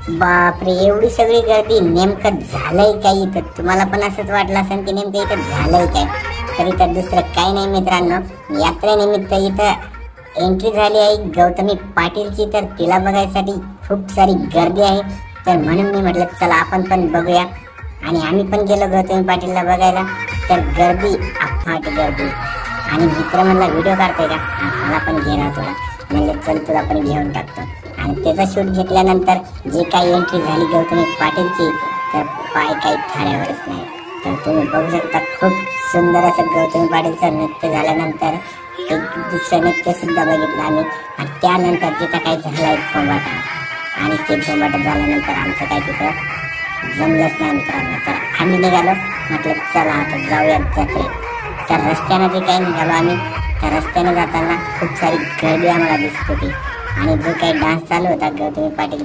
बापरे, एवढी सगळी गर्दी, नेमकं झालंय काय इथं? तुम्हाला पण असंच वाटलं असेल की नेमकं इथं झालंय काय? तर इथं दुसरं काही नाही मित्रांनो, यात्रेनिमित्त इथं एंट्री झाली आहे गौतमी पाटीलची. तर तिला बघायसाठी खूप सारी गर्दी आहे. तर म्हणून मी म्हटलं चला आपण पण बघूया. आणि आम्ही पण गेलो गौतमी पाटीलला बघायला. तर गर्दी, अफाट गर्दी. आणि मित्र म्हणला व्हिडिओ काढतोय का? मला पण घेणार तुला. म्हणलं चल तुला पण घेऊन टाकतो. आणि त्याचा शूट घेतल्यानंतर जे काही एंट्री झाली गौतमी पाटीलची, तर पाय काही थाळ्यावरच नाही. तर तुम्ही बघू शकता खूप सुंदर असं गौतमी पाटीलचं नृत्य झाल्यानंतर एक दुसरं नृत्य सुद्धा बघितलं आम्ही. आणि त्यानंतर जिथं काही झालं एक बोंबाटा. आणि ते बोंबाटा झाल्यानंतर आमचं काही तिथं जमलंच नाही मित्रांनो. तर आम्ही निघालो, म्हटलं चला आता जाऊयात जत्रेत. तर रस्त्यानं जे काही निघालो आम्ही, त्या रस्त्याने जाताना खूप सारी गर्दी आम्हाला दिसत होती. आणि जो काही डान्स चालू होता गौतमी पाटील